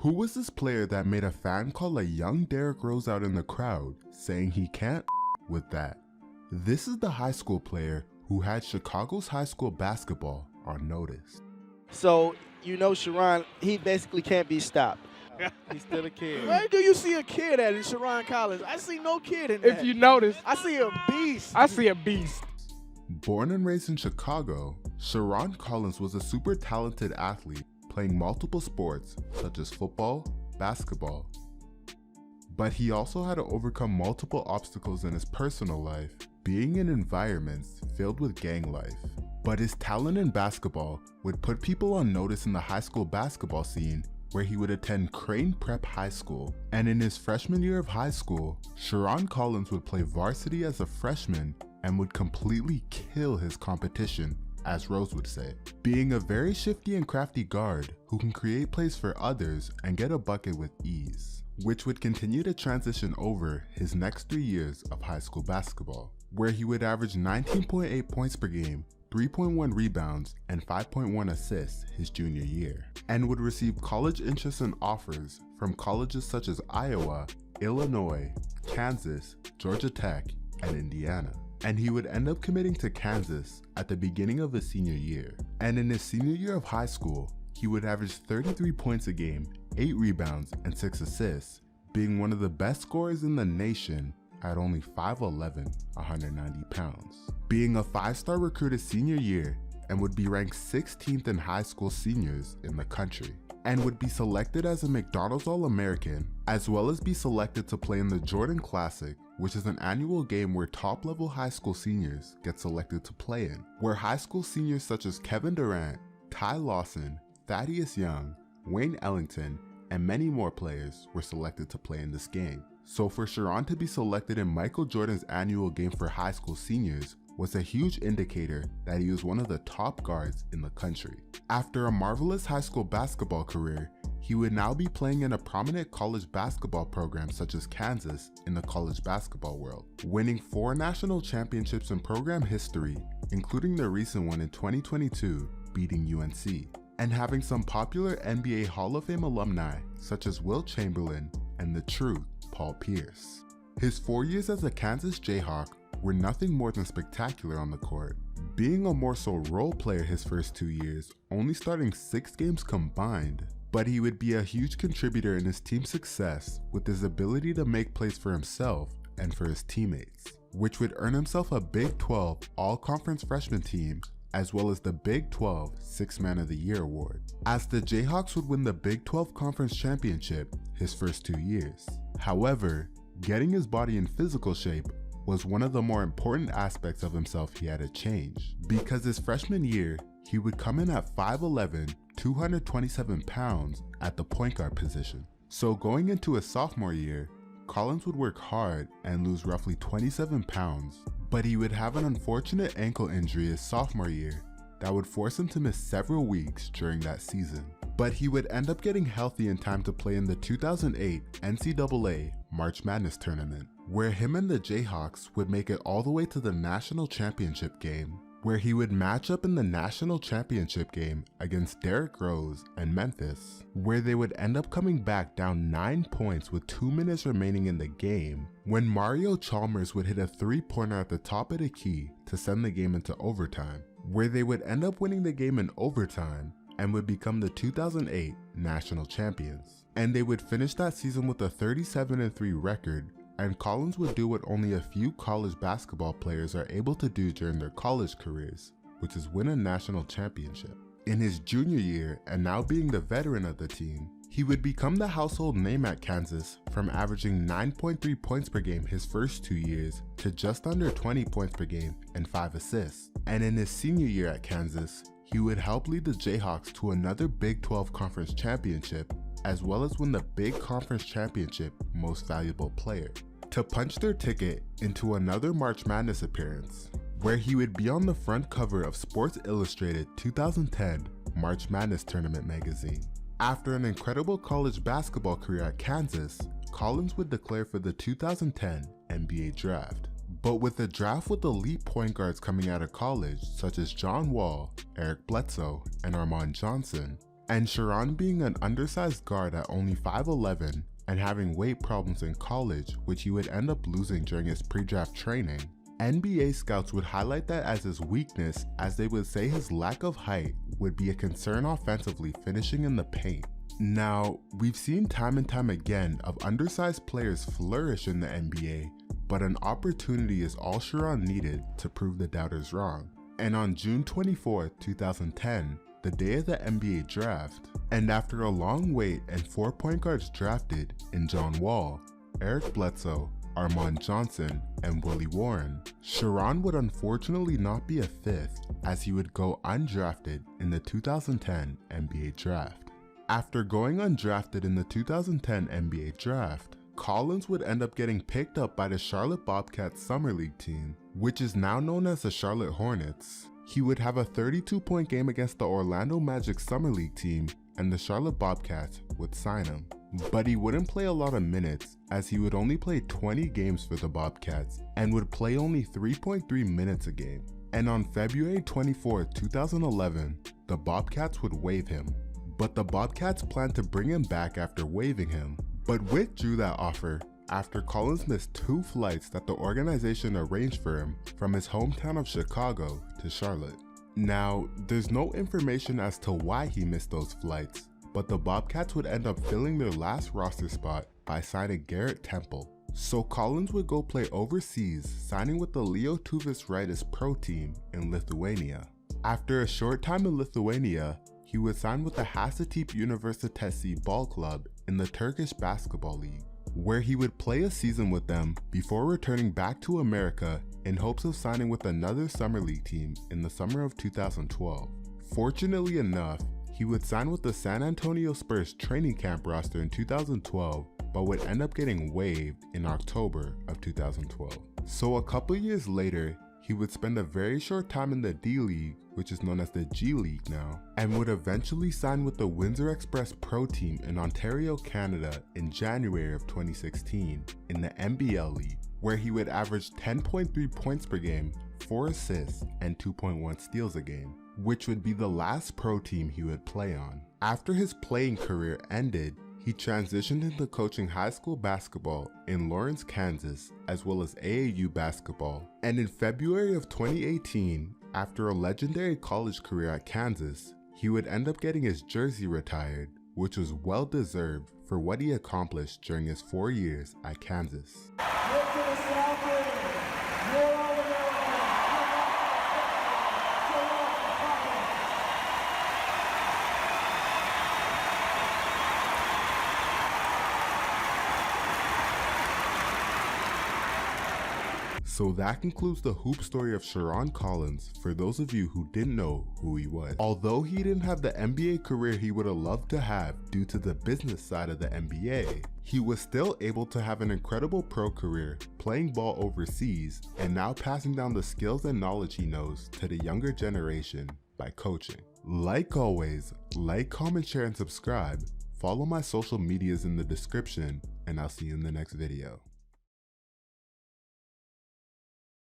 Who was this player that made a fan call a young Derrick Rose out in the crowd, saying he can't with that? This is the high school player who had Chicago's high school basketball on notice. So, Sharon, he basically can't be stopped. He's still a kid. Where do you see a kid at in Sharon Collins? I see no kid in that. If you notice, I see a beast. I see a beast. Born and raised in Chicago, Sharon Collins was a super talented athlete playing multiple sports such as football, basketball. But he also had to overcome multiple obstacles in his personal life, being in environments filled with gang life. But his talent in basketball would put people on notice in the high school basketball scene, where he would attend Crane Prep High School. And in his freshman year of high school, Sharon Collins would play varsity as a freshman and would completely kill his competition, as Rose would say, being a very shifty and crafty guard who can create plays for others and get a bucket with ease, which would continue to transition over his next 3 years of high school basketball, where he would average 19.8 points per game, 3.1 rebounds, and 5.1 assists his junior year, and would receive college interest and offers from colleges such as Iowa, Illinois, Kansas, Georgia Tech, and Indiana. And he would end up committing to Kansas at the beginning of his senior year. And in his senior year of high school, he would average 33 points a game, 8 rebounds, and 6 assists, being one of the best scorers in the nation at only 5'11", 190 pounds. Being a 5-star recruited senior year, and would be ranked 16th in high school seniors in the country, and would be selected as a McDonald's All-American, as well as be selected to play in the Jordan Classic, which is an annual game where top-level high school seniors get selected to play in, where high school seniors such as Kevin Durant, Ty Lawson, Thaddeus Young, Wayne Ellington, and many more players were selected to play in this game. So for Sharon to be selected in Michael Jordan's annual game for high school seniors was a huge indicator that he was one of the top guards in the country. After a marvelous high school basketball career, he would now be playing in a prominent college basketball program such as Kansas in the college basketball world, winning 4 national championships in program history, including the recent one in 2022, beating UNC, and having some popular NBA Hall of Fame alumni such as Wilt Chamberlain and the Truth, Paul Pierce. His 4 years as a Kansas Jayhawk were nothing more than spectacular on the court, being a more so role player his first 2 years, only starting 6 games combined. But he would be a huge contributor in his team's success with his ability to make plays for himself and for his teammates, which would earn himself a Big 12 All-Conference Freshman team, as well as the Big 12 Sixth Man of the Year award, as the Jayhawks would win the Big 12 Conference Championship his first 2 years. However, getting his body in physical shape was one of the more important aspects of himself he had to change, because his freshman year, he would come in at 5'11", 227 pounds at the point guard position. So going into his sophomore year, Collins would work hard and lose roughly 27 pounds, but he would have an unfortunate ankle injury his sophomore year that would force him to miss several weeks during that season. But he would end up getting healthy in time to play in the 2008 NCAA March Madness tournament, where him and the Jayhawks would make it all the way to the national championship game, where he would match up in the national championship game against Derrick Rose and Memphis, where they would end up coming back down 9 points with 2 minutes remaining in the game, when Mario Chalmers would hit a 3-pointer at the top of the key to send the game into overtime, where they would end up winning the game in overtime and would become the 2008 national champions. And they would finish that season with a 37-3 record, and Collins would do what only a few college basketball players are able to do during their college careers, which is win a national championship. In his junior year, and now being the veteran of the team, he would become the household name at Kansas from averaging 9.3 points per game his first 2 years to just under 20 points per game and 5 assists. And in his senior year at Kansas, he would help lead the Jayhawks to another Big 12 Conference Championship, as well as win the Big Conference Championship Most Valuable Player, to punch their ticket into another March Madness appearance, where he would be on the front cover of Sports Illustrated 2010 March Madness Tournament magazine. After an incredible college basketball career at Kansas, Collins would declare for the 2010 NBA Draft. But with the draft with elite point guards coming out of college such as John Wall, Eric Bledsoe, and Armand Johnson, And Sharon, being an undersized guard at only 5'11", and having weight problems in college, which he would end up losing during his pre-draft training, NBA scouts would highlight that as his weakness, as they would say his lack of height would be a concern offensively finishing in the paint. Now, we've seen time and time again of undersized players flourish in the NBA, but an opportunity is all Sharon needed to prove the doubters wrong. And on June 24, 2010, the day of the NBA draft, and after a long wait and 4 point guards drafted in John Wall, Eric Bledsoe, Armand Johnson, and Willie Warren, Sharon would unfortunately not be a fifth, as he would go undrafted in the 2010 NBA draft. After going undrafted in the 2010 NBA draft, Collins would end up getting picked up by the Charlotte Bobcats Summer League team, which is now known as the Charlotte Hornets. He would have a 32-point game against the Orlando Magic Summer League team, and the Charlotte Bobcats would sign him. But he wouldn't play a lot of minutes, as he would only play 20 games for the Bobcats and would play only 3.3 minutes a game. And on February 24, 2011, the Bobcats would waive him. But the Bobcats planned to bring him back after waiving him, but withdrew that offer after Collins missed 2 flights that the organization arranged for him from his hometown of Chicago to Charlotte. Now, there's no information as to why he missed those flights, but the Bobcats would end up filling their last roster spot by signing Garrett Temple. So Collins would go play overseas, signing with the Leo Tuvis pro team in Lithuania. After a short time in Lithuania, he would sign with the Hasatip Universitesi ball club in the Turkish Basketball League, where he would play a season with them before returning back to America in hopes of signing with another summer league team in the summer of 2012. Fortunately enough, he would sign with the San Antonio Spurs training camp roster in 2012, but would end up getting waived in October of 2012. So a couple years later, he would spend a very short time in the D-League, which is known as the G League now, and would eventually sign with the Windsor Express pro team in Ontario, Canada in January of 2016 in the NBL League, where he would average 10.3 points per game, 4 assists, and 2.1 steals a game, which would be the last pro team he would play on. After his playing career ended, he transitioned into coaching high school basketball in Lawrence, Kansas, as well as AAU basketball. And in February of 2018, after a legendary college career at Kansas, he would end up getting his jersey retired, which was well deserved for what he accomplished during his 4 years at Kansas. So that concludes the hoop story of Sharon Collins for those of you who didn't know who he was. Although he didn't have the NBA career he would have loved to have due to the business side of the NBA, he was still able to have an incredible pro career, playing ball overseas, and now passing down the skills and knowledge he knows to the younger generation by coaching. Like always, like, comment, share, and subscribe. Follow my social medias in the description, and I'll see you in the next video.